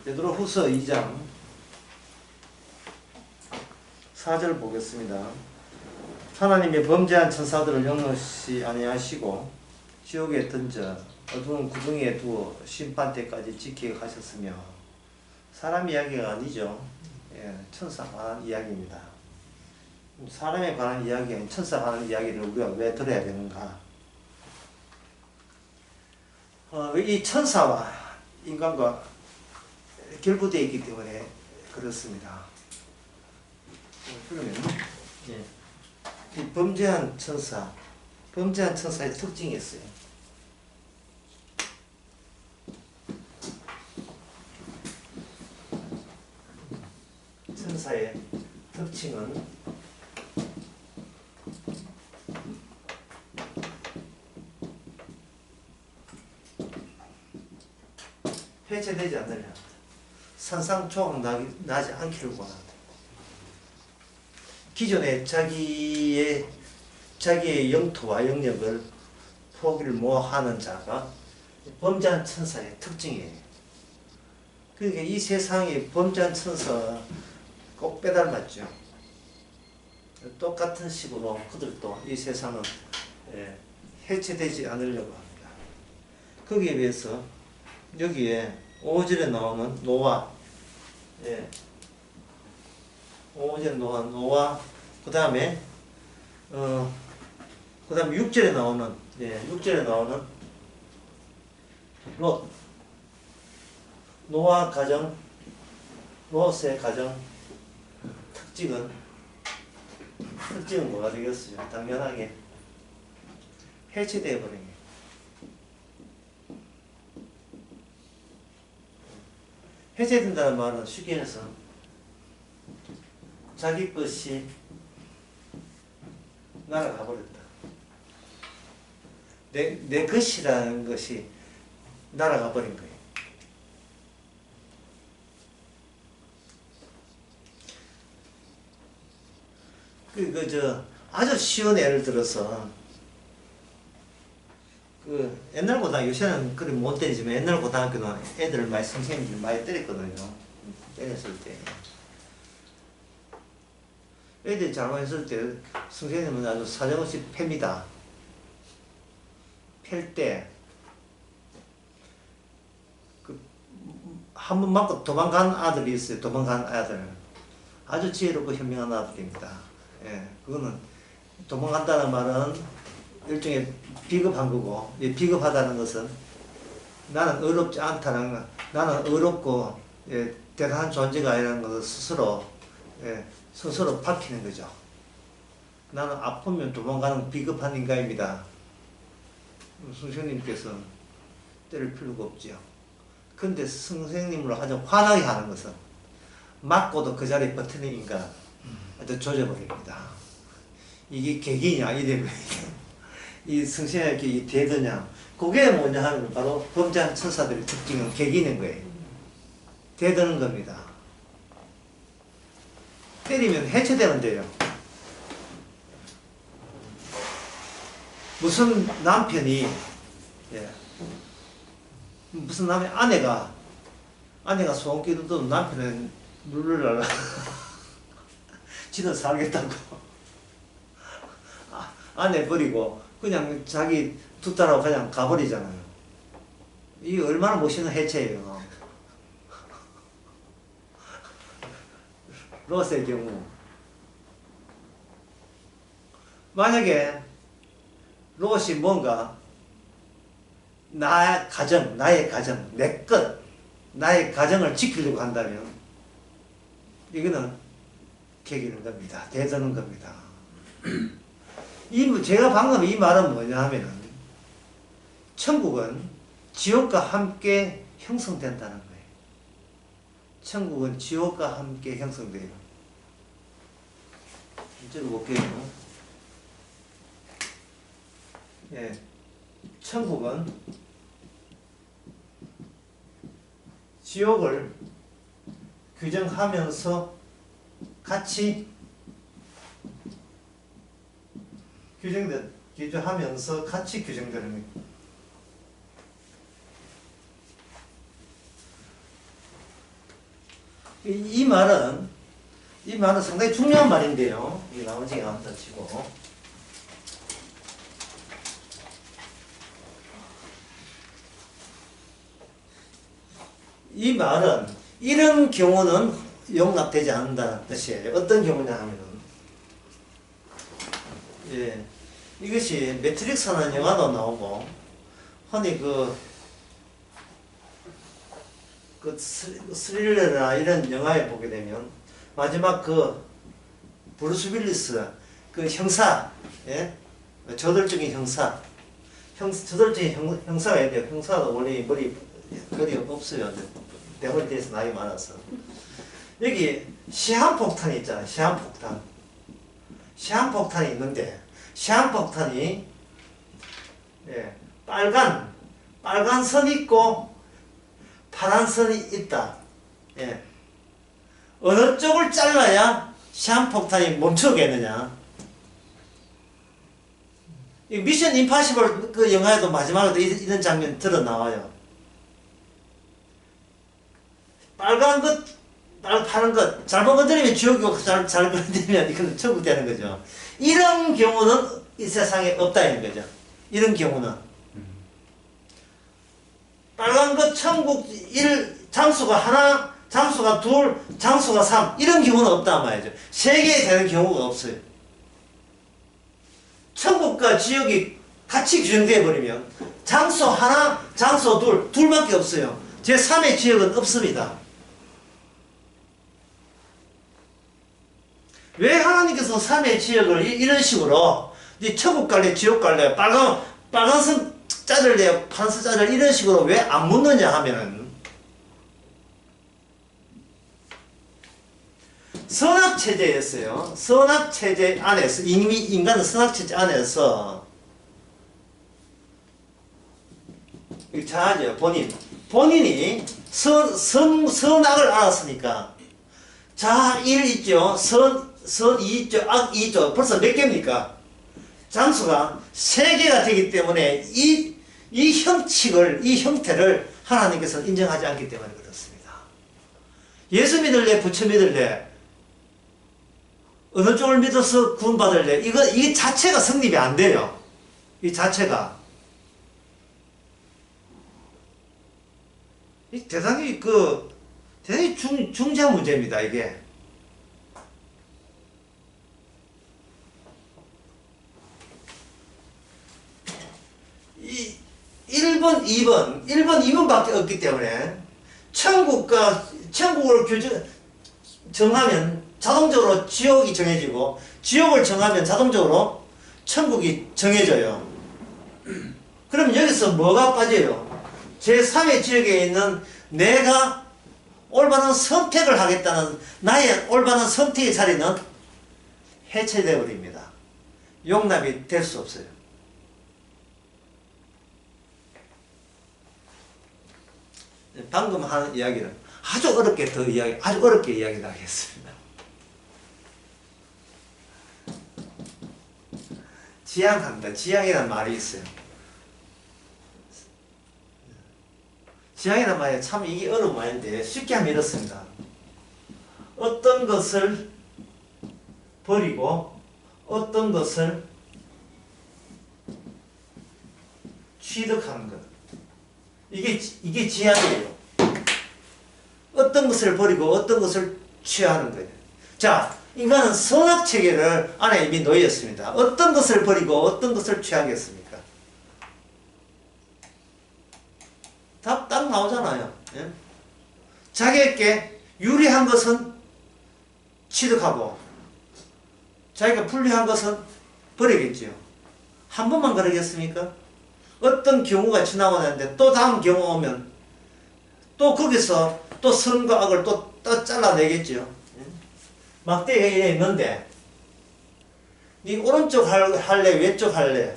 베드로후서 2장 4절 보겠습니다. 하나님의 범죄한 천사들을 용서치 아니하시고 지옥에 던져 어두운 구덩이에 두어 심판 때까지 지키게 하셨으며, 사람 이야기가 아니죠. 천사에 관한 이야기입니다. 사람에 관한 이야기 아닌 천사에 관한 이야기를 우리가 왜 들어야 되는가? 이 천사와 인간과 결부되어 있기 때문에 그렇습니다. 그러면 이 범죄한 천사의 특징이 있어요. 천사의 특징은 해체되지 않으려 합니다. 산상초각 나지 않기를 원한다. 기존에 자기의 영토와 영역을 포기를 못하는 자가 범죄한 천사의 특징이에요. 그러니까 이 세상에 범죄한 천사 꼭 빼닮았죠. 똑같은 식으로 그들도 이 세상은 해체되지 않으려고 합니다. 거기에 비해서 여기에 5절에 나오는 노아, 5절에 노아, 그 다음에 6절에 나오는 롯, 노아 가정, 롯의 가정 특징은 뭐가 되겠어요? 당연하게 해체되어 버린 거예요. 해체된다는 말은 쉽게 해서 자기 것이 날아가 버렸다. 내 것이라는 것이 날아가 버린 거예요. 아주 쉬운 예를 들어서, 옛날 고등학교, 요새는 그리 못 때리지만 옛날 고등학교는 애들을 선생님들이 많이 때렸거든요. 때렸을 때. 애들이 잘못했을 때 선생님은 아주 사정없이 팹니다. 팰 때, 한 번 맞고 도망간 아들이 있어요. 도망간 아들. 아주 지혜롭고 현명한 아들입니다. 그거는 도망간다는 말은 일종의 비겁한 거고, 비겁하다는 것은 나는 어렵지 않다는, 나는 어렵고 대단한 존재가 아니라는 것을 스스로 밝히는 거죠. 나는 아프면 도망가는 비겁한 인간입니다. 선생님께서 때릴 필요가 없지요. 근데 선생님을 아주 화나게 하는 것은 맞고도 그 자리에 버티는 인간, 아주 조져버립니다. 이게 객이냐, 이래 이 선생님께 이 대드냐, 그게 뭐냐 하면 바로 범죄한 천사들의 특징은 객이는 거예요. 대드는 겁니다. 때리면 해체되면 돼요. 무슨 남편이, 무슨 아내가 소원기도 남편은 누르려고 지는 살겠다고 아내 버리고 그냥 자기 두 딸하고 그냥 가버리잖아요. 이게 얼마나 멋있는 해체예요. 롯의 경우, 만약에 롯이 뭔가 나의 가정, 내 것, 나의 가정을 지키려고 한다면 이거는 개기는 겁니다. 대드는 겁니다. 제가 방금 이 말은 뭐냐 하면은, 천국은 지옥과 함께 형성된다는 거예요. 천국은 지옥과 함께 형성돼요. 이쪽으로 볼게요. 천국은 지옥을 규정하면서 같이 규정하면서 같이 규정되는 거예요. 이 말은 상당히 중요한 말인데요. 이 나머지가 나왔다 치고. 이 말은 이런 경우는 용납되지 않는다는 뜻이에요. 어떤 경우냐 하면은, 예, 이것이 매트릭스라는 영화도 나오고, 흔히 스릴러나 이런 영화에 보게 되면, 마지막 브루스 윌리스, 형사, 예? 저돌적인 형사, 저돌적인 형사가 있대요. 형사도 원래 머리 없어요. 대머리 대해서 나이 많아서. 여기 시한폭탄이 있잖아요. 시한폭탄. 시한폭탄이 있는데, 시한폭탄이, 예, 빨간 선이 있고, 파란 선이 있다. 예. 어느 쪽을 잘라야 시한폭탄이 멈추겠느냐. 이 미션 임파시블 그 영화에도 마지막으로 이런 장면 들어 나와요. 빨간 것, 파란 것, 잘못 건드리면 지옥이고 잘 건드리면 이건 천국 되는 거죠. 이런 경우는 이 세상에 없다 이런 거죠. 이런 경우는. 빨간 것 천국 1, 장수가 하나, 장수가 둘, 장수가 3 이런 경우는 없단 말이죠. 3개 되는 경우가 없어요. 천국과 지옥이 같이 규정되어 버리면 장수 하나, 장수 둘밖에 없어요. 제3의 지역은 없습니다. 왜 하나님께서 3의 지역을 이런 식으로 천국 갈래 지옥 갈래 빨간 선 자를래요 파란 선 자를 이런 식으로 왜 안 묻느냐 하면은 선악체제였어요. 선악체제 안에서 이미 인간은 선악체제 안에서 자하죠. 본인이 선악을 알았으니까 자 1 있죠. 선 2 있죠. 악 2 있죠. 벌써 몇 개입니까? 장수가 3개가 되기 때문에 이 형칙을, 이 형태를 하나님께서 인정하지 않기 때문에 그렇습니다. 예수 믿을래, 부처 믿을래, 어느 쪽을 믿어서 구원받을래, 이 자체가 성립이 안 돼요. 이 자체가. 대단히 중요한 문제입니다, 이게. 이 1번, 2번밖에 없기 때문에 천국을 정하면 자동적으로 지옥이 정해지고 지옥을 정하면 자동적으로 천국이 정해져요. 그럼 여기서 뭐가 빠져요? 제3의 지역에 있는 내가 올바른 선택을 하겠다는 나의 올바른 선택의 자리는 해체되어 버립니다. 용납이 될 수 없어요. 방금 한 이야기를 아주 어렵게 이야기를 하겠습니다. 지향합니다. 지향이라는 말이 있어요. 지향이라는 말이 참 이게 어려운 말인데 쉽게 하면 이렇습니다. 어떤 것을 버리고 어떤 것을 취득하는 것. 이게 지향이에요. 어떤 것을 버리고 어떤 것을 취하는 거예요. 자, 인간은 선악체계를 안에 이미 놓였습니다. 어떤 것을 버리고 어떤 것을 취하겠습니까? 답 딱 나오잖아요. 예? 자기에게 유리한 것은 취득하고 자기가 불리한 것은 버리겠죠. 한 번만 그러겠습니까? 어떤 경우가 지나고 나는데 또 다음 경우 오면 또 거기서 또 선과 악을 또 잘라내겠죠. 막대기가 이래 있는데 네 오른쪽 할래 왼쪽 할래.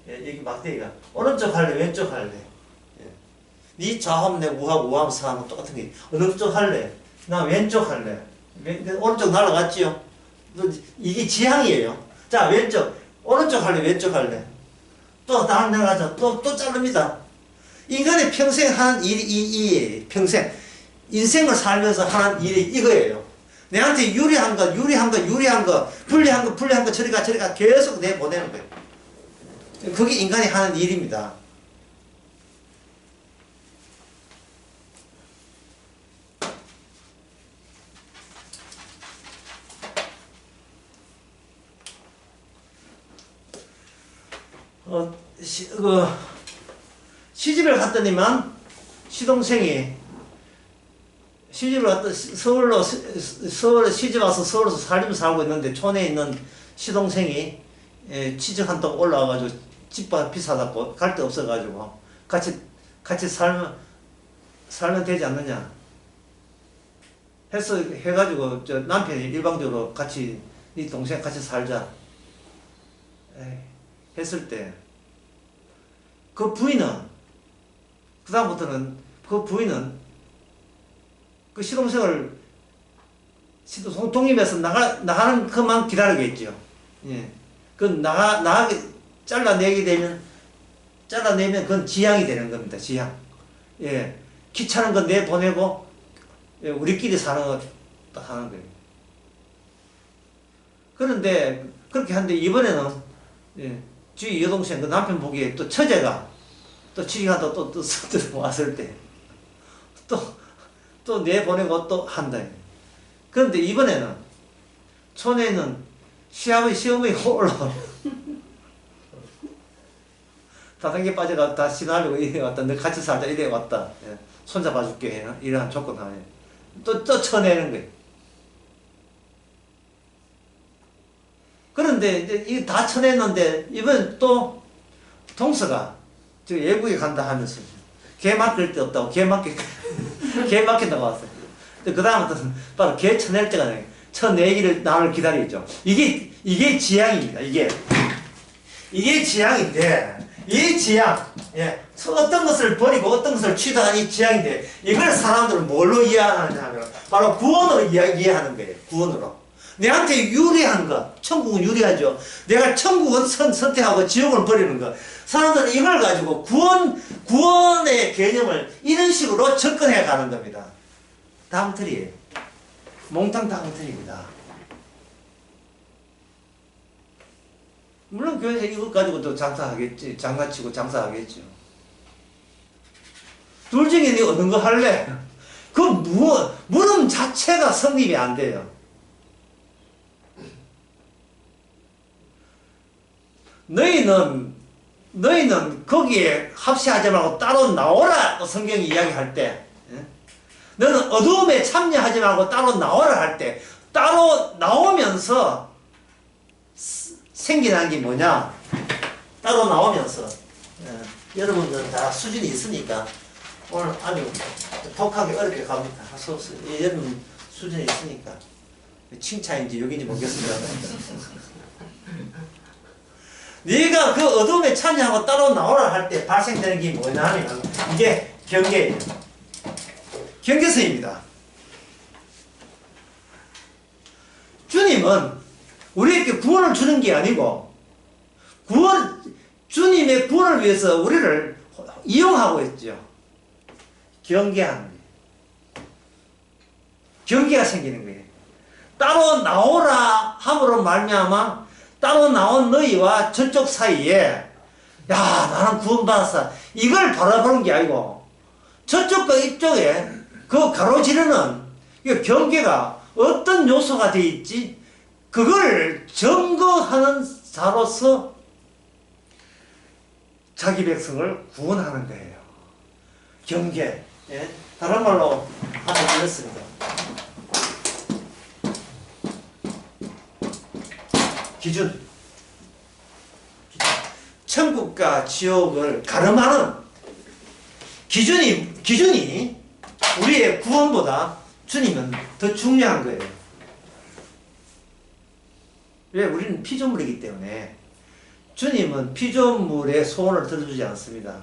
여기 막대기가 오른쪽 할래 왼쪽 할래. 네 좌하면 내 우하고 우하면 사하면 똑같은 게 어느 쪽 할래? 나 왼쪽 할래. 오른쪽 날아갔지요? 이게 지향이에요. 자, 왼쪽 오른쪽 할래 왼쪽 할래. 또 다음 날아가죠. 또 자릅니다. 인간의 평생 하는 일이 평생 인생을 살면서 하는 일이 이거예요. 내한테 유리한 거, 유리한 거, 유리한 거, 불리한 거, 불리한 거, 저리가, 저리가 계속 내보내는 거예요. 그게 인간이 하는 일입니다. 시집을 갔더니만 시동생이 시집을 갔다 서울에 시집 와서 서울에서 살고 있는데 촌에 있는 시동생이 취직 한다고 올라와가지고 집밥 비싸다고 갈 데 없어가지고 같이 살면 되지 않느냐 해가지고 저 남편이 일방적으로 같이 네 동생 같이 살자 했을 때 그 부인은 그다음부터는 그 부인은 그 시동생을 독립해서 나가는 것만 기다리겠죠. 예. 그 나가게 잘라내면 그건 지향이 되는 겁니다. 지향. 예. 귀찮은 건 내보내고 예, 우리끼리 사는 거 딱 하는 거예요. 그런데 그렇게 하는데 이번에는 예, 주위 여동생 그 남편 보기에 또 처제가 또 취직한다 또 왔을 때 또 내보내고 또 한다. 그런데 이번에는 촌에는 시어머니 올라와 다단계 빠져가 다 신하려고 이래 왔다. 너 같이 살자 이래 왔다. 예. 손잡아줄게 이러한 조건 하에 또 쳐내는 거예요. 그런데 이제 이거 다 쳐냈는데 이번 또 동서가 저 외국에 간다 하면서 개 맡길 데 없다고 개 맡긴다고 왔어요. 그 다음부터는 바로 개 쳐낼 때가 아니에요. 쳐내기를 나를 기다리죠. 이게 지향입니다. 이게 지향인데 이 지향 어떤 것을 버리고 어떤 것을 취득한 이 지향인데 이걸 사람들은 뭘로 이해하느냐 하면 바로 구원으로 이해하는 거예요. 구원으로. 내한테 유리한 것, 천국은 유리하죠. 내가 천국은 선택하고 지옥을 버리는 것. 사람들은 이걸 가지고 구원의 개념을 이런 식으로 접근해 가는 겁니다. 다음 틀이에요. 몽땅 다음 틀입니다. 물론 교회에서 이것 가지고도 장사하겠지. 장난치고 장사하겠죠. 둘 중에 네 어느 거 할래? 그 물음 자체가 성립이 안 돼요. 너희는 거기에 합세하지 말고 따로 나오라. 또 성경이 이야기할 때. 너는 어두움에 참여하지 말고 따로 나오라 할 때. 따로 나오면서 생겨난 게 뭐냐? 따로 나오면서. 여러분들은 다 수준이 있으니까 오늘 아주 독하게 어렵게 갑니다. 여러분 수준이 있으니까. 칭찬인지 욕인지 모르겠습니다. 네가 그 어둠에 참여하고 따로 나오라 할 때 발생되는 게 뭐냐 하면 이게 경계예요. 경계선입니다. 주님은 우리에게 구원을 주는 게 아니고 주님의 구원을 위해서 우리를 이용하고 있죠. 경계하는 거예요. 경계가 생기는 거예요. 따로 나오라 함으로 말미암아 따로 나온 너희와 저쪽 사이에 야 나는 구원받았어 이걸 바라보는 게 아니고 저쪽과 이쪽에 그 가로지르는 경계가 어떤 요소가 되어 있지 그걸 점거하는 자로서 자기 백성을 구원하는 거예요. 경계. 예? 다른 말로 하면 이렇습니다. 기준. 천국과 지옥을 가름하는 기준이 우리의 구원보다 주님은 더 중요한 거예요. 왜? 우리는 피조물이기 때문에 주님은 피조물의 소원을 들어주지 않습니다.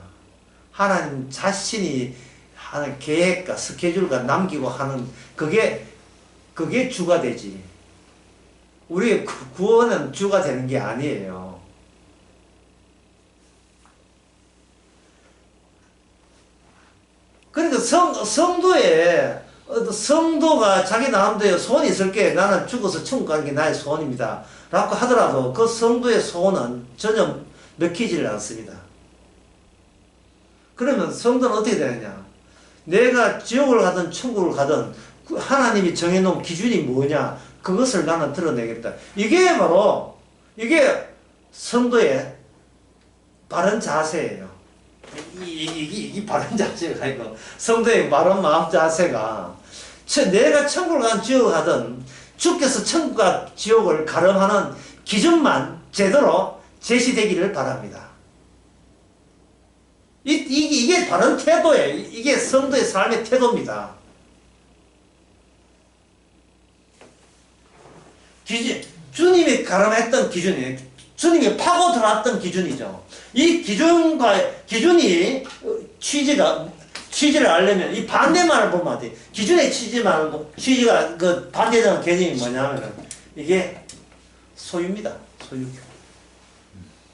하나님 자신이 하는 계획과 스케줄과 남기고 하는 그게 주가 되지. 우리의 구원은 주가 되는 게 아니에요. 그러니까 성도의 성도가 자기 나름대로 소원이 있을 게 나는 죽어서 천국 가는 게 나의 소원입니다 라고 하더라도 그 성도의 소원은 전혀 먹히지를 않습니다. 그러면 성도는 어떻게 되느냐? 내가 지옥을 가든 천국을 가든 하나님이 정해놓은 기준이 뭐냐? 그것을 나는 드러내겠다. 이게 바로 이게 성도의 바른 자세예요. 이 바른 자세가 아니고 성도의 바른 마음 자세가 내가 천국을 가든 지옥을 가든 주께서 천국과 지옥을 가름하는 기준만 제대로 제시되기를 바랍니다. 이게 바른 태도예요. 이게 성도의 삶의 태도입니다. 주님이 가름했던 기준이에요. 주님이 파고 들어왔던 기준이죠. 이 기준이 취지를 알려면 이 반대말을 보면 돼. 기준의 취지가 그 반대되는 개념이 뭐냐면 이게 소유입니다. 소유.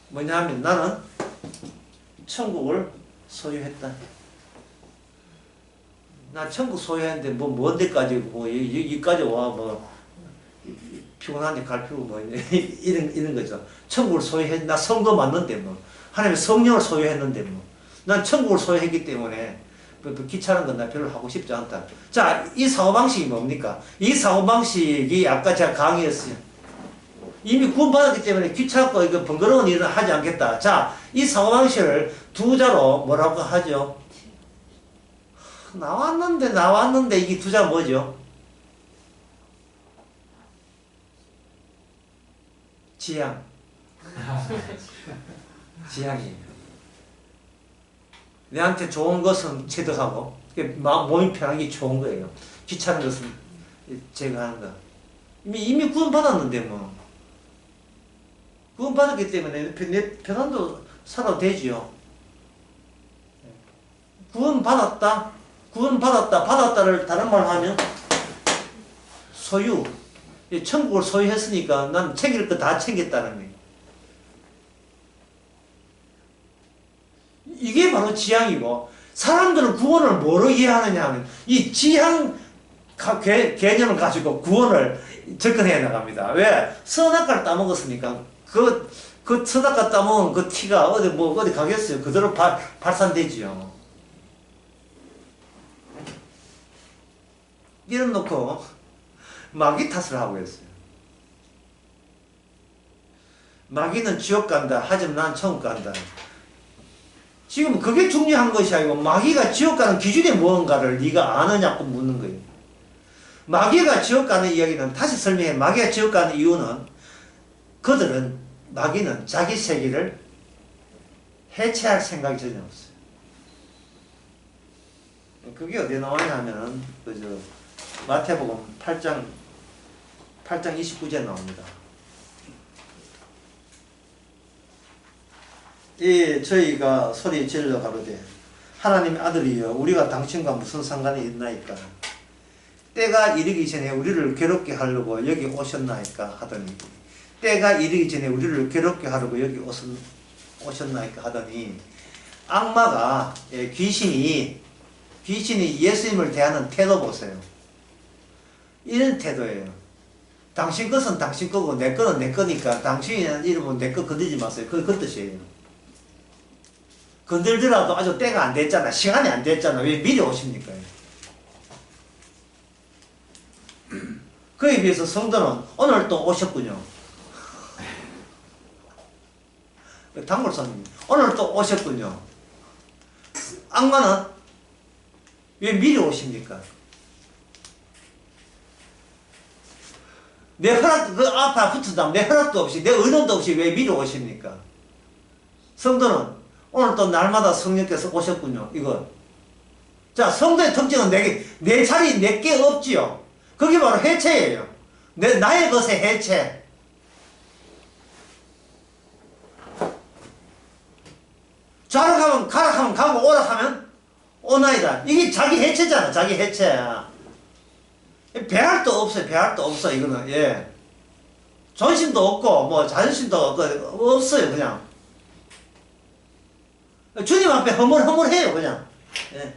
뭐냐면 나는 천국을 소유했다. 나 천국 소유했는데 먼 데까지 여기까지 와 피곤한데 갈 필요가 뭐 이런 거죠. 천국을 소유했 나 성도 맞는데 하나님의 성령을 소유했는데 난 천국을 소유했기 때문에 귀찮은 건 나 별로 하고 싶지 않다. 자, 이 사고방식이 뭡니까? 이 사고방식이 아까 제가 강의했어요. 이미 구원받았기 때문에 귀찮고 이거 번거로운 일은 하지 않겠다. 자, 이 사고방식을 두 자로 뭐라고 하죠? 나왔는데 이게 두 자 뭐죠? 지향. 지향이에요. 내한테 좋은 것은 체득하고 몸이 편하기 좋은 거예요. 귀찮은 것은 제거하는 거. 이미 구원받았는데 구원받았기 때문에 내 편안도 살아도 되지요. 받았다를 다른 말로 하면 소유. 천국을 소유했으니까 난 챙길 거 다 챙겼다는 거예요. 이게 바로 지향이고, 사람들은 구원을 뭐로 이해하느냐 하면 이 지향 개념을 가지고 구원을 접근해 나갑니다. 왜? 선악과를 따먹었으니까 그 선악과 따먹은 그 티가 어디 가겠어요? 그대로 발산되지요. 이런 놓고 마귀 탓을 하고 있어요. 마귀는 지옥 간다. 하지만 난 천국 간다. 지금 그게 중요한 것이 아니고 마귀가 지옥 가는 기준이 무언가를 네가 아느냐고 묻는 거예요. 마귀가 지옥 가는 이야기는 다시 설명해. 마귀가 지옥 가는 이유는 마귀는 자기 세계를 해체할 생각이 전혀 없어요. 그게 어디에 나오냐 하면은 마태복음 8장 29절에 나옵니다. 저희가 소리 질러 가로되 하나님의 아들이여 우리가 당신과 무슨 상관이 있나이까? 때가 이르기 전에 우리를 괴롭게 하려고 여기 오셨나이까 하더니 때가 이르기 전에 우리를 괴롭게 하려고 여기 오셨나이까 하더니 악마가 귀신이 예수님을 대하는 태도 보세요. 이런 태도예요. 당신 것은 당신 거고 내 거는 내 거니까 당신이 이러면 내 거 건들지 마세요. 그 뜻이에요. 건들더라도 아주 때가 안 됐잖아. 시간이 안 됐잖아. 왜 미리 오십니까? 그에 비해서 성도는 오늘 또 오셨군요. 단골손님 오늘 또 오셨군요. 악마는 왜 미리 오십니까? 내 허락, 그 앞에 붙은다면 내 허락도 없이, 내 의논도 없이 왜 미리 오십니까? 성도는 오늘 또 날마다 성령께서 오셨군요. 이거. 자, 성도의 특징은 내 자리, 내게 없지요. 그게 바로 해체예요. 나의 것의 해체. 좌락하면 가락하면 가고 오락하면 오나이다. 이게 자기 해체잖아. 자기 해체야. 배할도 없어요. 배할도 없어. 이거는. 예. 존심도 없고 자존심도 없어요. 그냥. 주님 앞에 허물허물해요. 그냥. 예.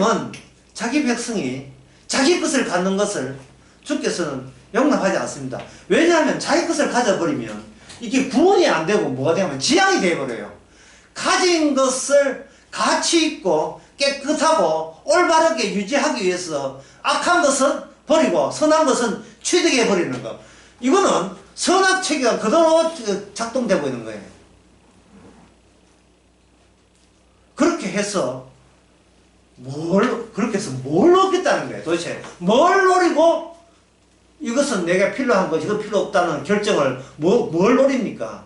하나님은 자기 백성이 자기 것을 갖는 것을 주께서는 용납하지 않습니다. 왜냐하면 자기 것을 가져버리면 이게 구원이 안 되고 뭐가 되냐면 지향이 되어버려요. 가진 것을 가치 있고 깨끗하고 올바르게 유지하기 위해서 악한 것은 버리고 선한 것은 취득해 버리는 것. 이거는 선악체계가 그대로 작동되고 있는 거예요. 그렇게 해서 그렇게 해서 뭘 얻겠다는 거예요. 도대체 뭘 노리고 이것은 내가 필요한 것, 이거 필요 없다는 결정을 뭘 노립니까?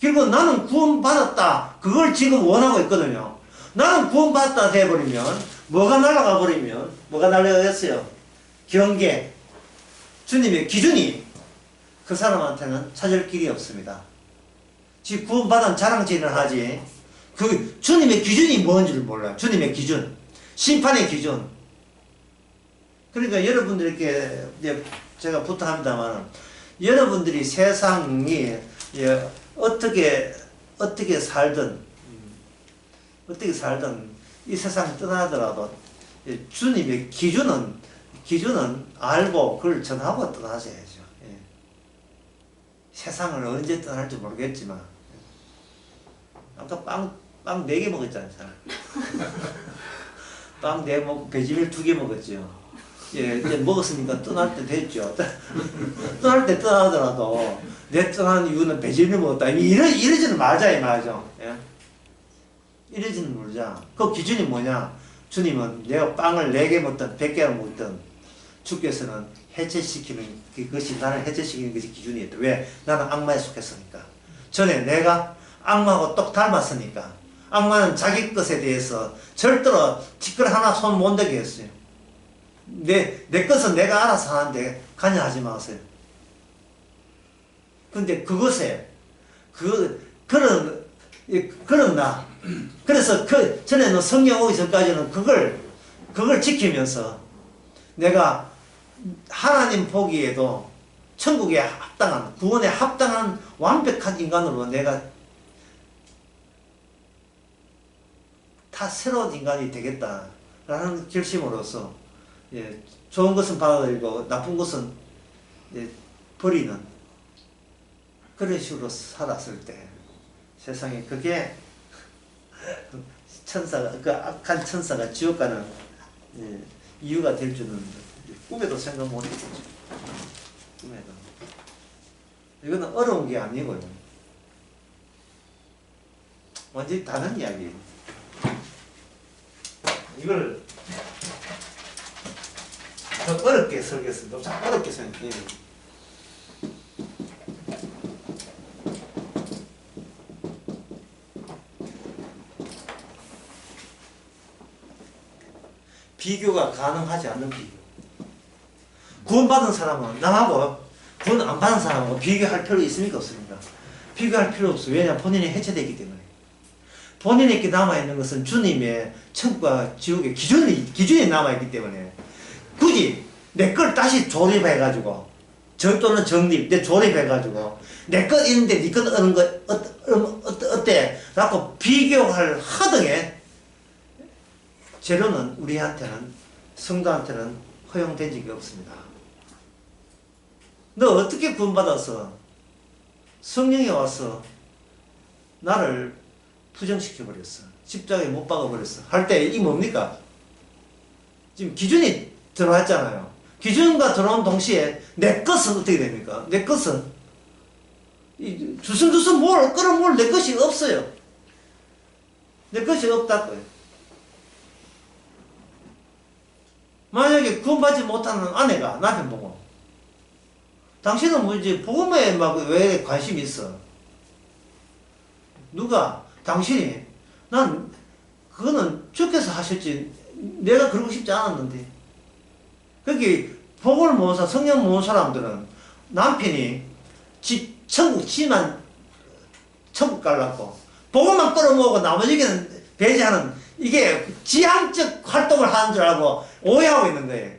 결국 나는 구원받았다. 그걸 지금 원하고 있거든요. 나는 구원받았다 돼버리면 뭐가 날아가 버리면 뭐가 날아가겠어요? 경계. 주님의 기준이 그 사람한테는 찾을 길이 없습니다. 지금 구원받은 자랑질을 하지 그 주님의 기준이 뭔지를 몰라요. 주님의 기준. 심판의 기준. 그러니까 여러분들께 이제 제가 부탁합니다만 여러분들이 세상이 어떻게 살든 이 세상 떠나더라도 주님의 기준은 알고 그걸 전하고 떠나셔야죠. 예. 세상을 언제 떠날지 모르겠지만 아까 빵 4개 먹었잖아요. 빵 4개 먹고 배지밀 2개 먹었죠. 예, 이제 먹었으니까 떠날 때 됐죠. 떠날 때 떠나더라도 내 떠난 이유는 배지밀 먹었다. 이러지는 말자 이 말이죠. 예? 이러지는 말자. 그 기준이 뭐냐? 주님은 내가 빵을 4개 먹든 100개를 먹든 주께서는 해체시키는 그것이 나를 해체시키는 것이 기준이었다. 왜? 나는 악마에 속했으니까. 전에 내가 악마하고 똑 닮았으니까. 악마는 자기 것에 대해서 절대로 티끌 하나 손 못 대게 했어요. 내 것은 내가 알아서 하는데 관여하지 마세요. 근데 그것에 그런 나 그래서 전에는 성령 오기 전까지는 그걸 지키면서 내가 하나님 보기에도 천국에 합당한 구원에 합당한 완벽한 인간으로 내가 다 새로운 인간이 되겠다라는 결심으로서 예, 좋은 것은 받아들이고 나쁜 것은 버리는 그런 식으로 살았을 때 세상에 그게 그 악한 천사가 지옥 가는 이유가 될 줄은 꿈에도 생각 못 했겠죠. 꿈에도. 이거는 어려운 게 아니고요. 완전히 다른 이야기예요. 이걸 더 어렵게 설계했습니다. 참 어렵게 생각해요. 비교가 가능하지 않는 비교. 구원받은 사람은 남하고 구원 안 받은 사람하고 비교할 필요 있습니까? 없습니까? 비교할 필요 없어요. 왜냐하면 본인이 해체되기 때문에. 본인에게 남아있는 것은 주님의 천국과 지옥의 기준이 남아있기 때문에 굳이 내 걸 다시 조립해가지고 또는 정립, 내 조립해가지고 내 것 있는데 네 것 얻는 거 어때? 라고 비교할 하등의 재료는 우리한테는 성도한테는 허용된 적이 없습니다. 너 어떻게 구원받아서 성령이 와서 나를 부정시켜버렸어. 십자가에 못 박아버렸어. 할 때 이 뭡니까? 지금 기준이 들어왔잖아요. 기준과 들어온 동시에 내 것은 어떻게 됩니까? 내 것은 주섬주섬 끌어모을 내 것이 없어요. 내 것이 없다고요. 만약에 구원받지 못하는 아내가 남편 보고 당신은 뭐지 복음에 막 왜 관심이 있어? 누가? 당신이? 난 그거는 주께서 하셨지 내가 그러고 싶지 않았는데. 거기 복음을 모은 사람, 성령 모은 사람들은 남편이 지만 천국 가려고 복음만 끌어모으고 나머지는 배제하는 이게 지향적 활동을 하는 줄 알고 오해하고 있는 거예요.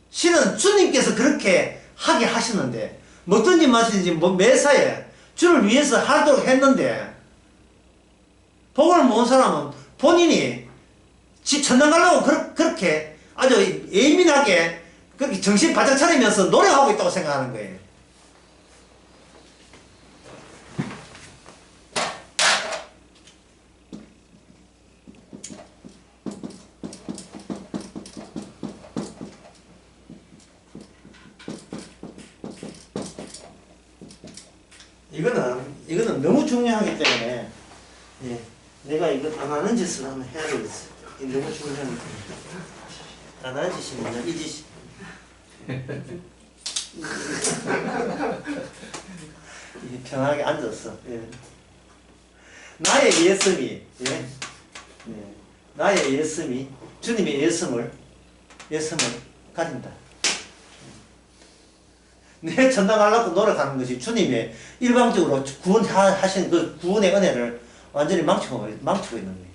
신은 주님께서 그렇게 하게 하시는데 뭐든지 마시든지 매사에 주를 위해서 하도록 했는데 복음을 모은 사람은 본인이 천당 가려고 그렇게 아주 예민하게 그렇게 정신 바짝 차리면서 노력하고 있다고 생각하는 거예요. 이거는 너무 중요하기 때문에, 예, 내가 이거 안 하는 짓을 한번 해야 되겠어. 이게 너무 중요하니까. 안 하는 짓이면 이 짓이. 편하게 앉았어. 예. 나의 예씀이, 예? 예. 나의 예씀이 주님의 예씀을 가진다. 내 천당 가려고 노력하는 것이 주님의 일방적으로 구원하신 그 구원의 은혜를 완전히 망치고 있는 거예요.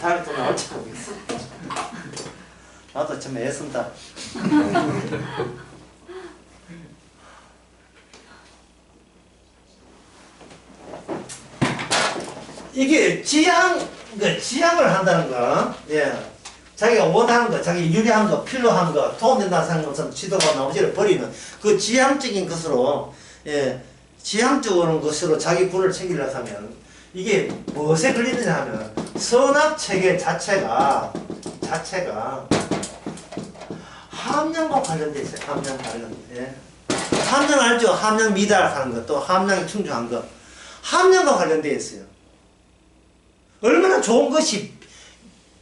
다음에 또 나올지 모르겠어. 나도 참 애쓴다. 이게 지향을 한다는 거, 예. 자기가 원하는 거, 자기 유리한 거, 필요한 거, 도움된다는 생각하는 것은 지도가 나머지를 버리는 그 지향적인 것으로, 예. 지향적인 것으로 자기 군을 챙기려고 하면, 이게 무엇에 걸리느냐 하면, 선악체계 자체가 함량과 관련돼 있어요. 함량 관련. 예. 함량 알죠? 함량 미달하는 것, 또 함량이 충족한 것. 함량과 관련돼 있어요. 얼마나 좋은 것이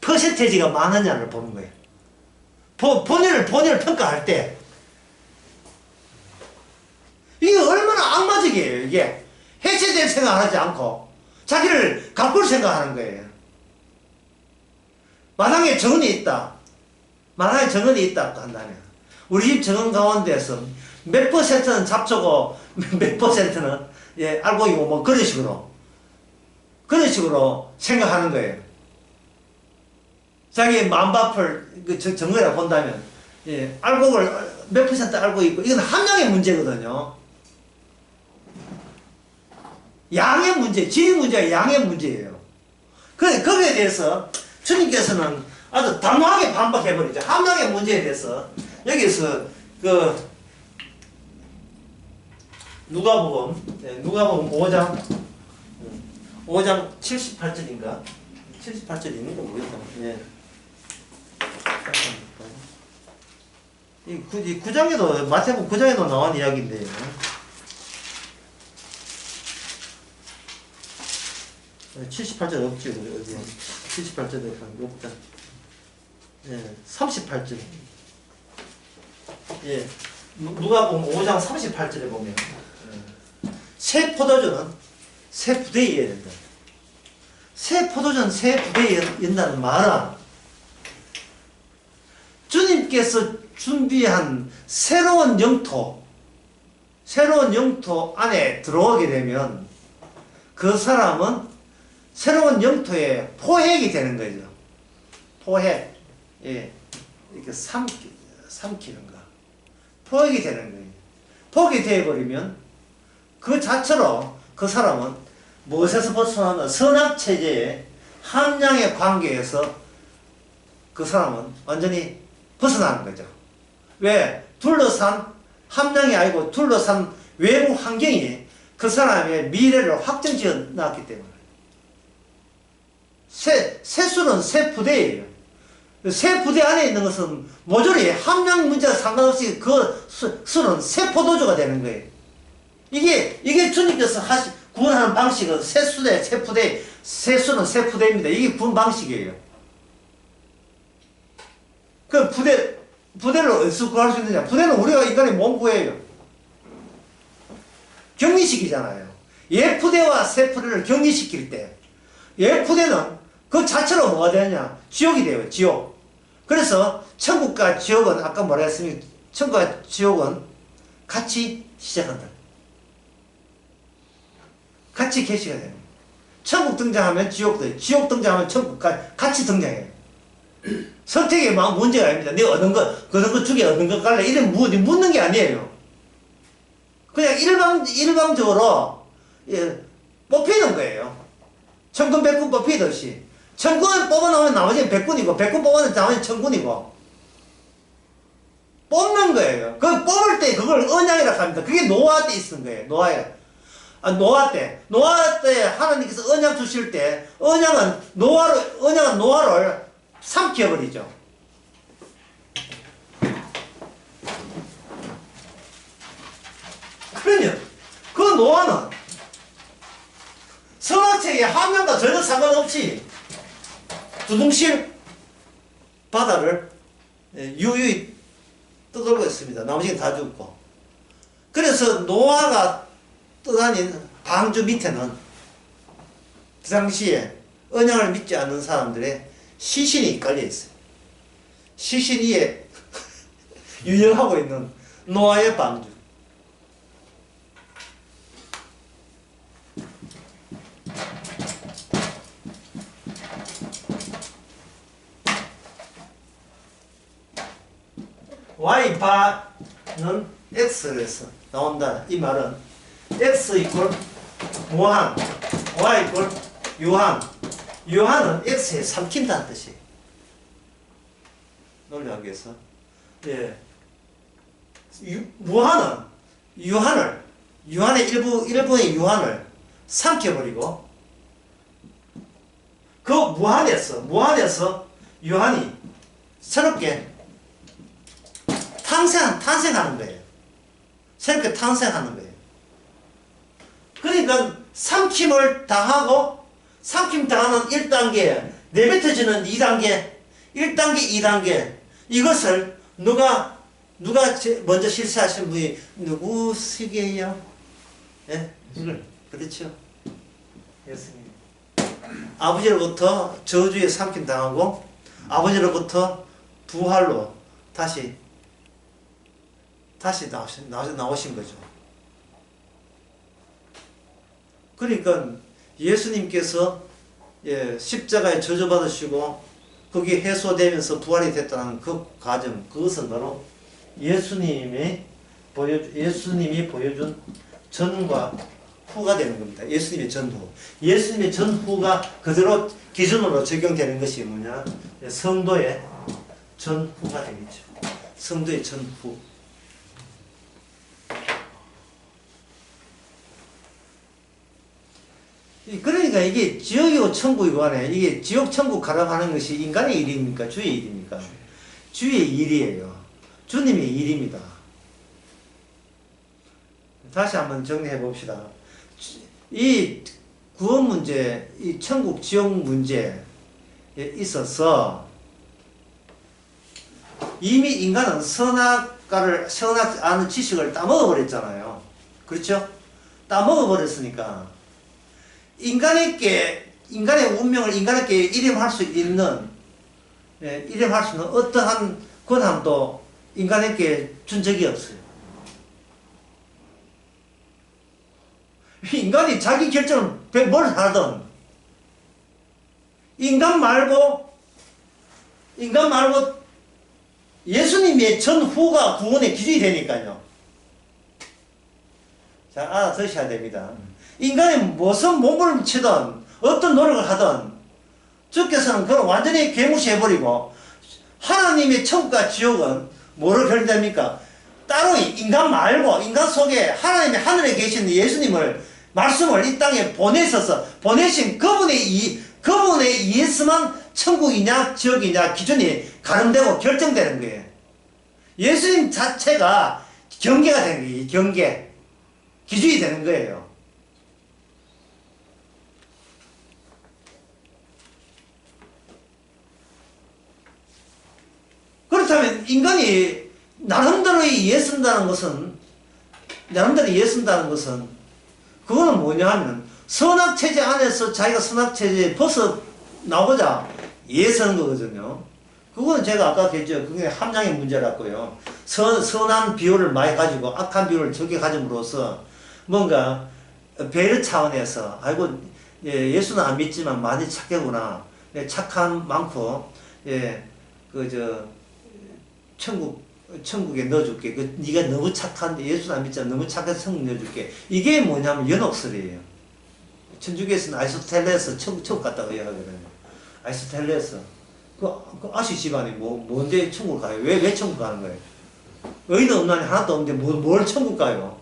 퍼센테이지가 많으냐를 보는 거예요. 본인을 평가할 때 이게 얼마나 악마적이에요. 이게 해체될 생각하지 않고 자기를 가꿀 생각하는 거예요. 마당에 정은이 있다. 마당에 정은이 있다고 한다면 우리 집 정은 가운데서 몇 퍼센트는 잡초고 몇 퍼센트는 예, 알곡이고 뭐 그런 식으로 생각하는 거예요. 자기 마음밭을 정거라 본다면, 예, 알곡을 몇 퍼센트 알고 있고, 이건 함량의 문제거든요. 양의 문제, 질의 문제가 양의 문제예요. 거기에 대해서 주님께서는 아주 단호하게 반박해버리죠. 함량의 문제에 대해서. 여기서, 누가복음 5장 78절인가? 78절이 있는가 모르겠다. 예. 이 9장에도, 마태복음 9장에도 나온 이야기인데요. 78절 없지, 어디. 78절에 없다. 예, 38절. 예. 누가복음 5장 38절에 보면, 새 포도주는 새 부대에 이어야 된다. 새 포도주는 새 부대에 이어다는 말은 주님께서 준비한 새로운 영토 안에 들어오게 되면 그 사람은 새로운 영토에 포획이 되는 거죠. 포획. 예. 이렇게 삼키는 거. 포획이 되는 거예요. 포획이 되어버리면 그 자체로 그 사람은 무엇에서 벗어나면 선악체제의 함량의 관계에서 그 사람은 완전히 벗어나는 거죠. 왜? 둘러싼 함량이 아니고 둘러싼 외부 환경이 그 사람의 미래를 확정지어 놨기 때문에. 새 술은 새 부대예요. 새 부대 안에 있는 것은 모조리 함량 문제와 상관없이 그 술은 새 포도주가 되는 거예요. 이게 주님께서 구원하는 방식은 새 술에 새 부대, 새 술은 새 부대입니다. 이게 구원 방식이에요. 그 부대를 어디서 구할 수 있느냐? 부대는 우리가 인간의 몸 구해요. 격리시키잖아요. 옛 부대와 새 부대를 격리시킬 때, 옛 부대는 그 자체로 뭐가 되느냐? 지옥이 돼요, 지옥. 그래서 천국과 지옥은, 아까 뭐라 했습니까? 천국과 지옥은 같이 시작한다. 같이 개시가 돼요. 천국 등장하면 지옥도, 지옥 등장하면 천국 같이 등장해요. 선택에 막 문제가 아닙니다. 내가 얻은 거 죽에 얻은 거 갈래? 이런 묻는 게 아니에요. 그냥 일방적으로 예, 뽑히는 거예요. 천군 백군 뽑히듯이. 천군 뽑아놓으면 나머지는 백군이고 백군 뽑아놓으면 나머지는 천군이고 뽑는 거예요. 그 뽑을 때 그걸 언약이라고 합니다. 그게 노아 때 있는 거예요. 노아 때 하나님께서 언약 주실 때 언약은 노아를 삼켜버리죠. 그러면 그 노아는 선악체의 화면과 전혀 상관없이 두둥실 바다를 유유히 떠돌고 있습니다. 나머지는 다 죽고. 그래서 노아가 떠다닌 방주 밑에는 그 당시에 언약을 믿지 않는 사람들의 시신이 깔려 있어요. 시신 위에 유영하고 있는 노아의 방주. Y바는 X에서 나온다. 이 말은 X 이퀄 무한, Y 이퀄 유한. 유한은 X에 삼킨다는 뜻이에요. 논리하기 위해서. 예. 무한은 유한의 일부의 유한을 삼켜버리고 그 무한에서 유한이 새롭게 탄생하는 거예요. 새롭게 탄생하는 거예요. 그러니까 삼킴을 당하고 삼킴 당하는 1단계, 내뱉어지는 2단계, 1단계, 2단계 이것을 누가 먼저 실시하신 분이 누구시게요? 예? 그렇죠. 예수님. 아버지로부터 저주에 삼킴 당하고 아버지로부터 부활로 다시 나오신 거죠. 그러니까 예수님께서 십자가에 저주받으시고 그게 해소되면서 부활이 됐다는 그 과정, 그것은 바로 예수님이 보여준 전과 후가 되는 겁니다. 예수님의 전후. 예수님의 전후가 그대로 기준으로 적용되는 것이 뭐냐? 성도의 전후가 되겠죠. 성도의 전후. 그러니까 이게 지옥이고 천국이고 간에 이게 지옥 천국 가라가는 것이 인간의 일입니까? 주의 일입니까? 주의 일이에요. 주님의 일입니다. 다시 한번 정리해 봅시다. 이 구원 문제, 이 천국 지옥 문제에 있어서 이미 인간은 선악 아는 지식을 따먹어버렸잖아요. 그렇죠? 따먹어버렸으니까 인간의 운명을 인간에게 이름할 수 있는 어떠한 권한도 인간에게 준 적이 없어요. 인간이 자기 결정을 뭘 하든 인간 말고 예수님의 전후가 구원의 기준이 되니까요. 자, 알아두셔야 됩니다. 인간이 무슨 몸을 치든 어떤 노력을 하든 주께서는 그걸 완전히 개무시해버리고 하나님의 천국과 지옥은 뭐로 결정됩니까? 따로 인간 말고 인간 속에 하나님의 하늘에 계신 예수님을 말씀을 이 땅에 보내신 그분에 의해서만 천국이냐 지옥이냐 기준이 가름되고 결정되는 거예요. 예수님 자체가 경계가 되는 거예요. 경계. 기준이 되는 거예요. 그렇다면 인간이 나름대로 이해쓴다는 것은 그거는 뭐냐 하면 선악체제 안에서 자기가 선악체제에 벗어나오고자 이해서는 거거든요. 그거는 제가 아까 했죠. 그게 함량의 문제라고요. 선한 비율을 많이 가지고 악한 비율을 적게 가짐으로써 뭔가 배려 차원에서 아이고 예수는 안 믿지만 많이 착하구나. 착한 많고 천국 천국에 넣어줄게. 네가 너무 착한데 예수 안 믿잖아. 너무 착해서 천국 넣어줄게. 이게 뭐냐면 연옥설이에요. 천주교에서는 아리스토텔레스 천국 갔다고 이야기하거든요. 아리스토텔레스. 그 아시 집안이 뭔데 천국 가요? 왜 천국 가는 거예요? 의인 없나니 하나도 없는데 뭘 천국 가요?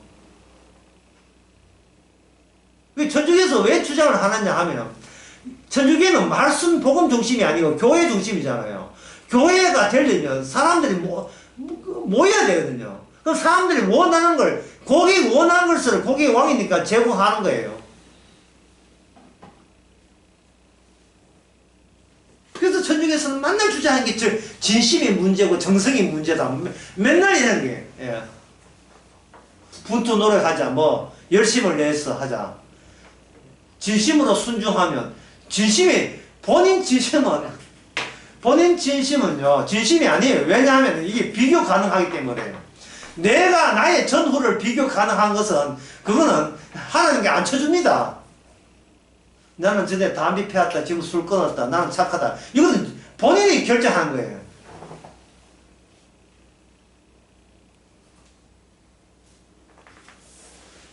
천주교에서 왜 주장을 하느냐 하면, 천주교는 말씀 복음 중심이 아니고 교회 중심이잖아요. 교회가 되려면 사람들이 모여야 되거든요. 그럼 사람들이 원하는 걸, 거기 원하는 것을 거기 왕이니까 제공하는 거예요. 그래서 천주교에서는 맨날 주장하는 게 진심이 문제고 정성이 문제다. 맨날 이런 게. 예. 분투 노력하자. 열심을 내서 하자. 진심으로 순종하면, 본인 진심은요, 진심이 아니에요. 왜냐하면 이게 비교 가능하기 때문에. 내가 나의 전후를 비교 가능한 것은, 그거는 하나님께 안 쳐줍니다. 나는 전에 담배 피웠다, 지금 술 끊었다, 나는 착하다. 이거는 본인이 결정하는 거예요.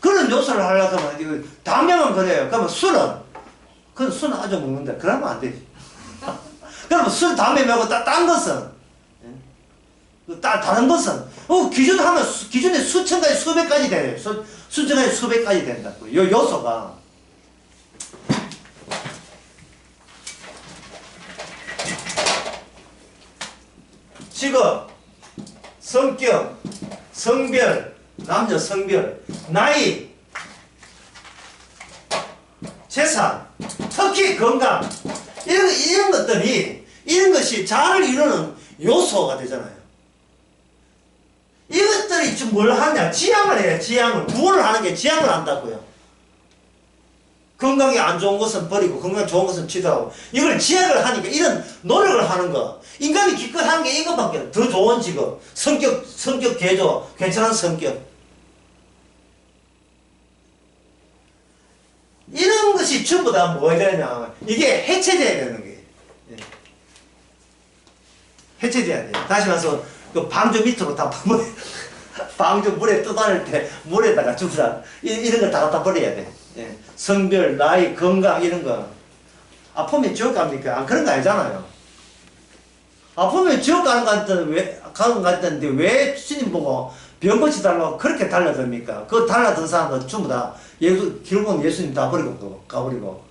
그런 요소를 하려고 하면, 담배만 그래요. 그러면 그건 술은 아주 먹는다. 그러면 안 되지. 그러면 술, 담배 말고 딴 것은, 다른 것은, 기준에 수천 가지, 수백 가지 돼요. 수천 가지, 수백 가지 된다고. 요소가. 직업, 성격, 성별, 남녀 성별, 나이, 재산, 특히 건강, 이런 것이 자아를 이루는 요소가 되잖아요. 이것들이 지금 뭘 하냐? 지향을 해요, 지향을. 구원을 하는 게 지향을 한다고요. 건강이 안 좋은 것은 버리고, 건강이 좋은 것은 취소하고, 이걸 지향을 하니까 이런 노력을 하는 거. 인간이 기껏 하는 게 이것밖에 없어요. 더 좋은 직업, 성격 개조, 괜찮은 성격. 이런 것이 전부 다 뭐가 되냐. 이게 해체돼야 되는 거예요. 해체돼야 돼요. 다시 말해서, 그 방주 밑으로 다 방주 물에 떠다닐 때, 물에다가 주사, 이런 걸 다 갖다 버려야 돼. 예. 성별, 나이, 건강, 이런 거. 아프면 지옥 갑니까? 그런 거 아니잖아요. 아프면 지옥 가는 거 같던데, 왜 주님 보고 병 고치달라고 그렇게 달라듭니까? 그 달라든 사람들 전부 다, 결국은 예수님 다 버리고, 가버리고.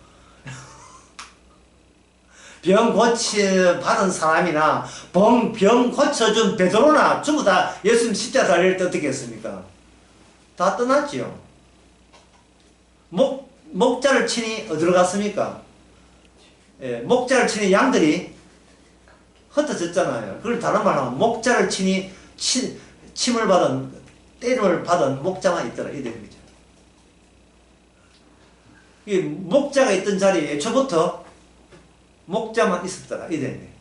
병 받은 사람이나, 병 고쳐준 베드로나, 전부 다 예수님 십자가 달릴 때 어떻게 했습니까? 다 떠났지요. 목자를 치니 어디로 갔습니까? 예, 목자를 치니 양들이 흩어졌잖아요. 그걸 다른 말로 하면 목자를 치니 때림을 받은 목자만 있더라. 이 내용이죠. 이 목자가 있던 자리에 애초부터 목자만 있었더라. 이 내용이에요.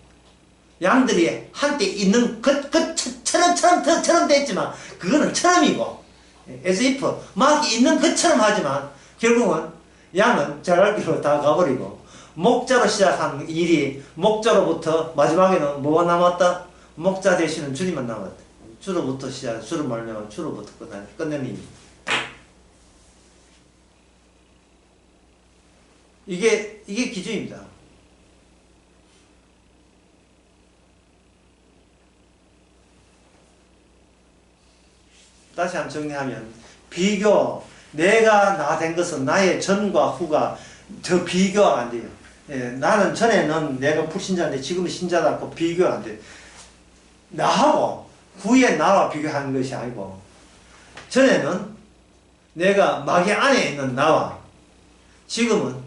양들이 한때 있는 처럼 됐지만 그거는 처럼이고, as if 막 있는 것처럼 하지만 결국은 양은 자랄 길로 다 가버리고, 목자로 시작한 일이 목자로부터 마지막에는 뭐가 남았다? 목자 되시는 주님만 남았다. 주로부터 주로 말미암아 주로부터 끝내는 일. 이게 기준입니다. 다시 한번 정리하면, 내가 나 된 것은 나의 전과 후가 저 비교가 안 돼요. 예, 나는 전에는 내가 불신자인데 지금은 신자다고 비교가 안 돼요. 나하고 후에 나와 비교하는 것이 아니고, 전에는 내가 마귀 안에 있는 나와 지금은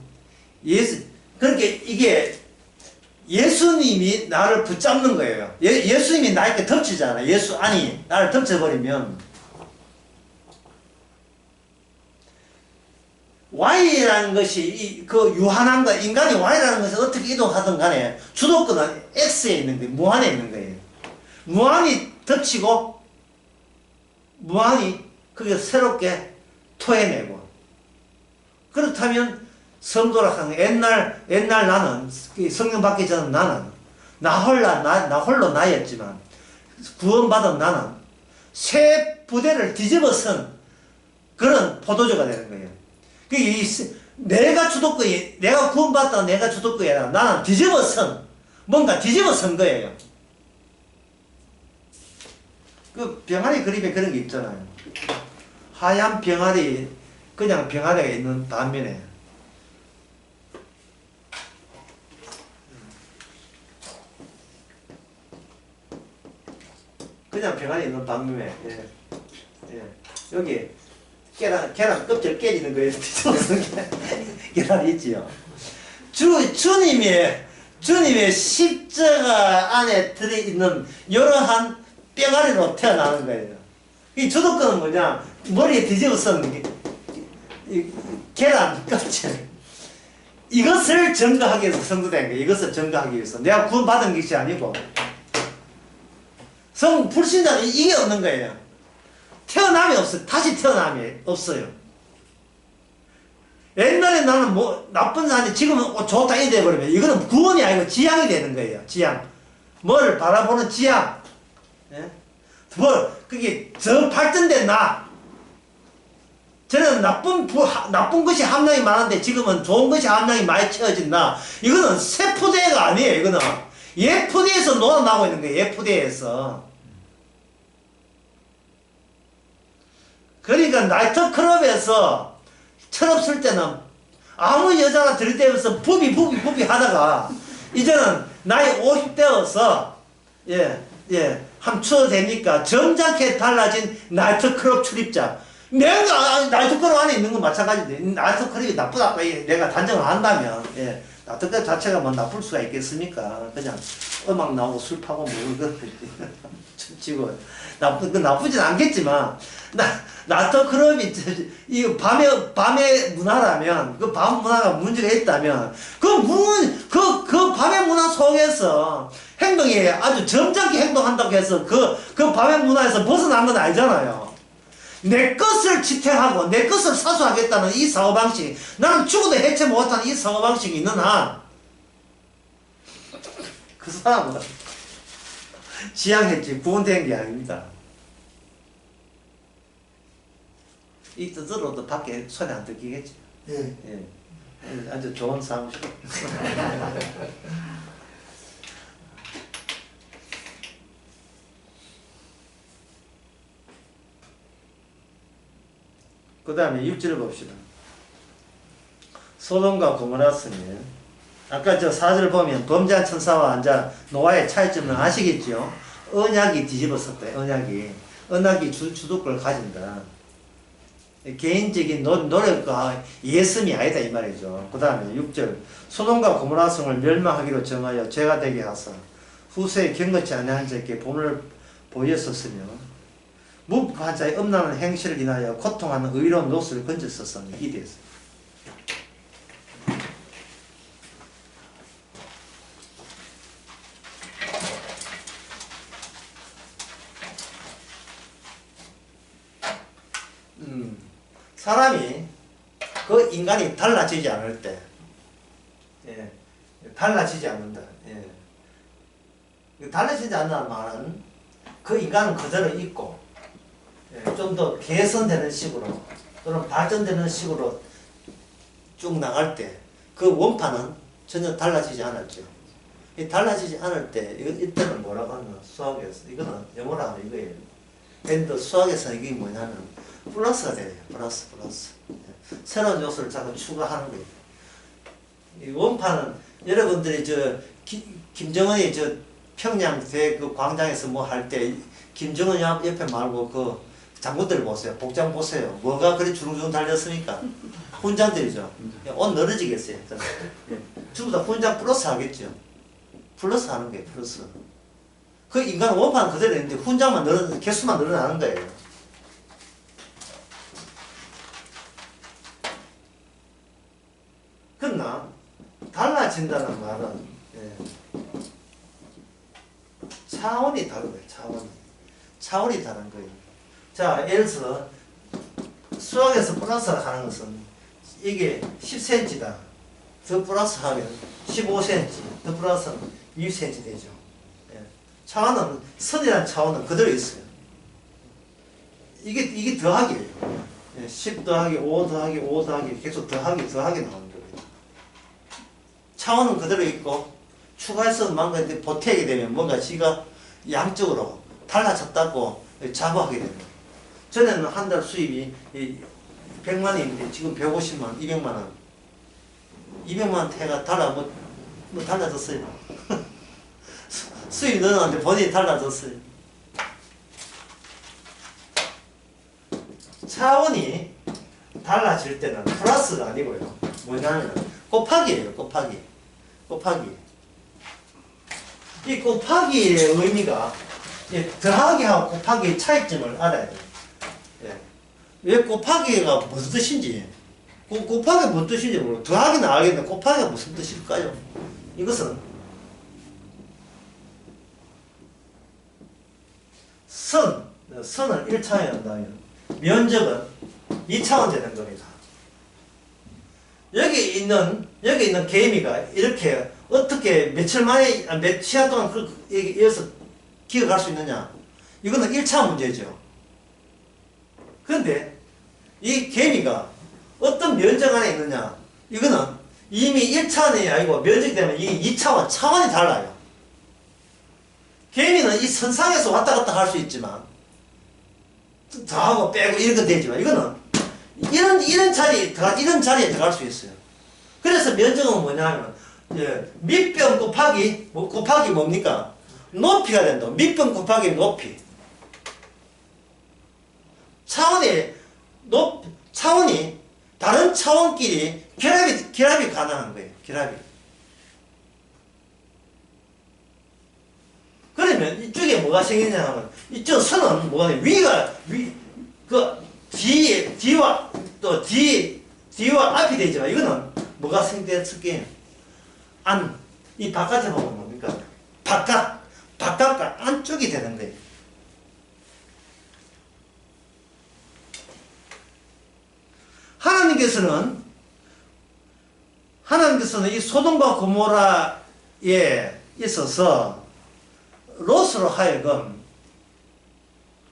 그렇게 이게 예수님이 나를 붙잡는 거예요. 예수님이 나에게 덮치잖아요. 예수 안이 나를 덮쳐버리면, Y라는 것이 그 유한한 거, 인간이 Y라는 것을 어떻게 이동하든 간에 주도권은 X에 있는 거예요. 무한에 있는 거예요. 무한이 덮치고 무한이 그게 새롭게 토해내고. 그렇다면 성도라는 옛날 나는, 성령 받기 전 나는 나 홀로 나였지만, 구원받은 나는 새 부대를 뒤집어선 그런 포도주가 되는 거예요. 내가 주도권이, 내가 구원받았다 내가 주도권이 아니라 나는 뒤집어선, 뭔가 뒤집어선 거예요. 그 병아리 그림에 그런 게 있잖아요. 하얀 병아리, 그냥 병아리가 있는 반면에 그냥 병아리 있는 반면에 여기 계란 껍질 깨지는 거에 계란이 있지요. 주님의 십자가 안에 들어있는 이러한 뼈가리로 태어나는 거예요. 이 주도권은 뭐냐? 머리에 뒤집어 쓴 계란 껍질. 이것을 증거하기 위해서 선거된 거예요. 이것을 증거하기 위해서. 내가 구원받은 것이 아니고. 불신자는 이게 없는 거예요. 태어남이 없어요. 다시 태어남이 없어요. 옛날에 나는 뭐 나쁜 사람이 지금은 좋다 이 돼버리면 이거는 구원이 아니고 지향이 되는 거예요. 지향. 뭘 바라보는 지향. 예? 그게 저 발전된 나. 저는 나쁜 것이 함량이 많은데 지금은 좋은 것이 함량이 많이 채워진 나. 이거는 새 푸대가 아니에요. 이거는 옛 푸대에서 놀아나고 있는 거예요. 옛 푸대에서. 그러니까 나이트클럽에서 철없을 때는 아무 여자가 들이대면서 부비 하다가 이제는 나이 50대여서 한번 추워도 되니까 점잖게 달라진 나이트클럽 출입자. 내가 나이트클럽 안에 있는 건 마찬가지인데 나이트클럽이 나쁘다 내가 단정을 한다면 나이트클럽 자체가 뭐 나쁠 수가 있겠습니까? 그냥 음악 나오고 술 파고 뭐 춤추고 나쁘진 않겠지만 나이트클럽이 이 밤의 문화라면 그 밤 문화가 문제가 있다면 그 밤의 문화 속에서 행동이 아주 점잖게 행동한다고 해서 그 밤의 문화에서 벗어난 건 아니잖아요. 내 것을 지탱하고 내 것을 사수하겠다는 이 사고방식, 나는 죽어도 해체 못하는 이 사고방식이 있는 한 그 사람은 지향했지 구원된 게 아닙니다. 이 뜻으로도 밖에 손에 안 들키겠지. 아주 좋은 사무실. 그 다음에 6절 봅시다. 소돔과 고모라 성에 아까 저 4절 보면 범죄한 천사와 앉아 노아의 차이점을 아시겠죠? 언약이 뒤집어섰다. 언약이 주도권을 가진다. 개인적인 노력과 예습이 아니다 이 말이죠. 그 다음에 6절 소돔과 고모라 성을 멸망하기로 정하여 죄가 되게 하사 후세에 경건치 아니한 자에게 본을 보였었으며 무법한 자의 음란한 행실을 인하여 고통하는 의로운 노스를 건졌었으니 이대에서 사람이 그 인간이 달라지지 않을 때 달라지지 않는다. 달라지지 않는다는 말은 그 인간은 그대로 있고 좀 더 개선되는 식으로 또는 발전되는 식으로 쭉 나갈 때 그 원판은 전혀 달라지지 않았죠. 이 달라지지 않을 때 이때는 뭐라고 하나 수학에서 이거는 영어로 하면 이거예요. 근데 수학에서 이게 뭐냐면 플러스가 돼요. 플러스. 새로운 요소를 자꾸 추가하는 거예요. 이 원판은 여러분들이 김정은이 평양 그 광장에서 뭐 할 때 김정은 옆에 말고 그 장군들 보세요. 복장 보세요. 뭐가 그리 주렁주렁 달렸습니까? 훈장들이죠. 옷 늘어지겠어요. 전부 다 훈장 플러스 하겠죠. 플러스 하는 거예요. 플러스. 그 인간은 원판은 그대로 있는데 훈장만 개수만 늘어나는 거예요. 그러나 달라진다는 말은 차원이 다른 거예요. 차원이 다른 거예요. 자, 예를 들어서 수학에서 플러스 하는 것은 이게 10cm다. 더 플러스 하면 15cm, 더 플러스 하면 6cm 되죠. 차원은, 선이라는 차원은 그대로 있어요. 이게 더하기예요. 10 더하기 5 더하기 5 더하기 계속 더하기 나오는 겁니다. 차원은 그대로 있고 추가해서 뭔가 보태게 되면 뭔가 지가 양적으로 달라졌다고 자부하게 됩니다. 전에는 한 달 수입이 100만 원인데 지금 150만 원, 200만 원. 200만 원대가 뭐 달라졌어요. 수입이 늘어났는데 본인이 달라졌어요. 차원이 달라질 때는 플러스가 아니고요. 뭐냐면 곱하기예요. 곱하기. 이 곱하기의 의미가 더하기하고 곱하기의 차이점을 알아야 돼요. 왜 곱하기가 무슨 뜻인지, 곱하기가 무슨 뜻인지 모르고 더하기는 알겠는데 곱하기가 무슨 뜻일까요? 이것은 선을 1차원에 한다면 면적은 2차원 되는 겁니다. 여기 있는 개미가 이렇게 어떻게 며칠 만에, 몇 시간 동안 이어서 기억할 수 있느냐? 이거는 1차 문제죠. 그런데 이 개미가 어떤 면적 안에 있느냐? 이거는 이미 1차원이 아니고 면적이 되면 이게 2차원, 차원이 달라요. 개미는 이 선상에서 왔다 갔다 할 수 있지만 더하고 빼고 이런 건 되지만 이거는 이런 자리에 들어갈 수 있어요. 그래서 면적은 뭐냐면 밑변 곱하기 뭡니까? 높이가 된다. 밑변 곱하기 높이. 차원이 다른 차원끼리 결합이 가능한 거예요. 결합이. 그러면 이쪽에 뭐가 생기냐 하면 이쪽 선은 뭐가 뒤와 앞이 되지만 이거는 뭐가 생겼을게요? 이 바깥에 보면 뭡니까? 바깥과 안쪽이 되는 거예요. 하나님께서는 이 소돔과 고모라에 있어서 롯으로 하여금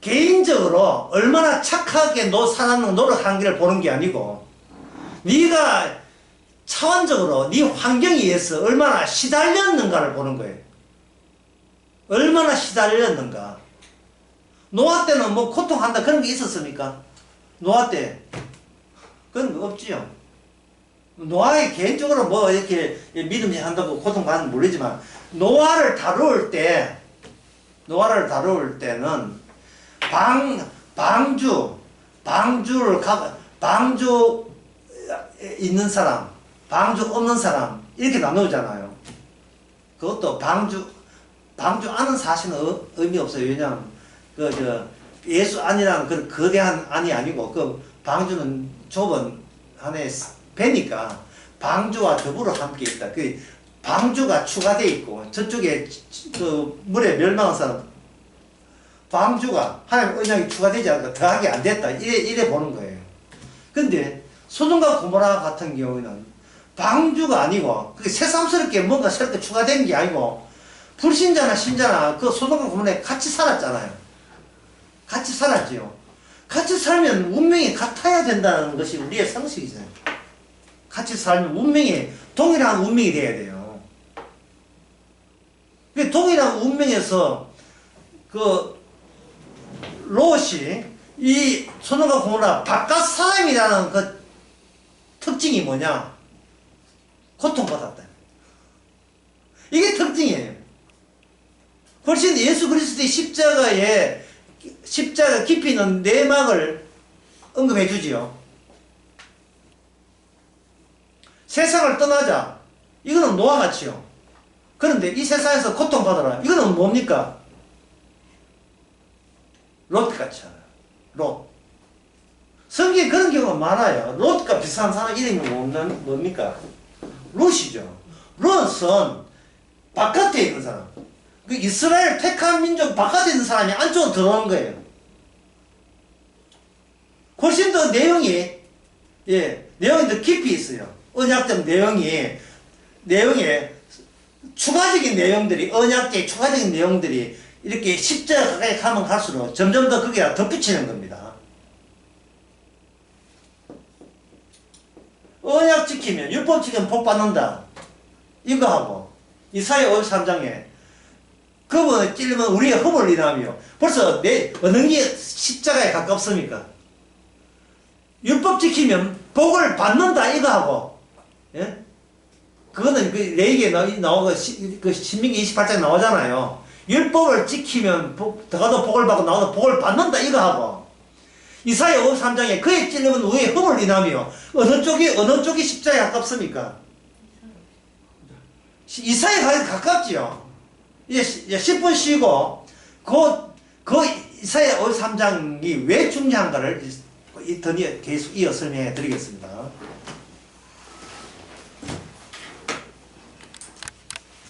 개인적으로 얼마나 착하게 살아는 노력한 걸 보는 게 아니고 네가 차원적으로 네 환경에 의해서 얼마나 시달렸는가를 보는 거예요. 얼마나 시달렸는가. 노아 때는 뭐 고통한다 그런 게 있었습니까? 노아 때 그런 거 없지요. 노아의 개인적으로 뭐 이렇게 믿음이 한다고 고통받는 모르지만 노아를 다룰 때는 방주 있는 사람, 방주 없는 사람 이렇게 나누잖아요. 그것도 방주 아는 사실은 의미 없어요. 왜냐하면 예수 안이라는 그 거대한 안이 아니고 그 방주는 좁은 안에 배니까 방주와 더불어 함께 있다. 그 방주가 추가되어 있고 저쪽에 그 물에 멸망한 사람 방주가 하나님 언약이 추가되지 않고 더하기 안 됐다. 이래 보는 거예요. 근데 소돔과 고모라 같은 경우에는 방주가 아니고 그게 새삼스럽게 뭔가 새롭게 추가된 게 아니고 불신자나 신자나 그 소돔과 고모라에 같이 살았잖아요. 같이 살았지요. 같이 살면 운명이 같아야 된다는 것이 우리의 상식이잖아요. 같이 살면 운명이 동일한 운명이 돼야 돼요. 그 동일한 운명에서 그 롯이 이 소돔과 고모라 바깥 사람이라는 그 특징이 뭐냐? 고통받았다. 이게 특징이에요. 훨씬 예수 그리스도의 십자가 깊이 있는 내막을 언급해 주지요. 세상을 떠나자. 이거는 노아 같이요. 그런데 이 세상에서 고통받아라. 이거는 뭡니까? 롯 같잖아요. 롯. 성경에 그런 경우가 많아요. 롯과 비슷한 사람 이름이 뭡니까? 롯이죠. 롯은 바깥에 있는 사람. 그 이스라엘 택한 민족 바깥에 있는 사람이 안쪽으로 들어오는 거예요. 훨씬 더 내용이 더 깊이 있어요. 언약적 내용에 추가적인 내용들이, 언약계의 추가적인 내용들이 이렇게 십자가 가까이 가면 갈수록 점점 더 거기에 덧붙이는 겁니다. 언약 지키면, 율법 지키면 복 받는다. 이거하고 이사야 53장에 그분을 찔리면 우리의 흠을 인하며, 벌써 어느 게 십자가에 가깝습니까? 율법 지키면 복을 받는다 이거하고, 예? 그거는 그 레이기에 나오고 그 신명기 28장에 나오잖아요. 율법을 지키면 더가도 복을 받고 나와도 복을 받는다 이거하고, 이사야 53장에 그에 찔리면 우리의 흠을 인하며, 어느 쪽이 십자가에 가깝습니까? 이사야에 가깝지요. 이제 10분 쉬고 그 이사야 53장이 왜 중요한가를 더 계속 이어 설명해 드리겠습니다.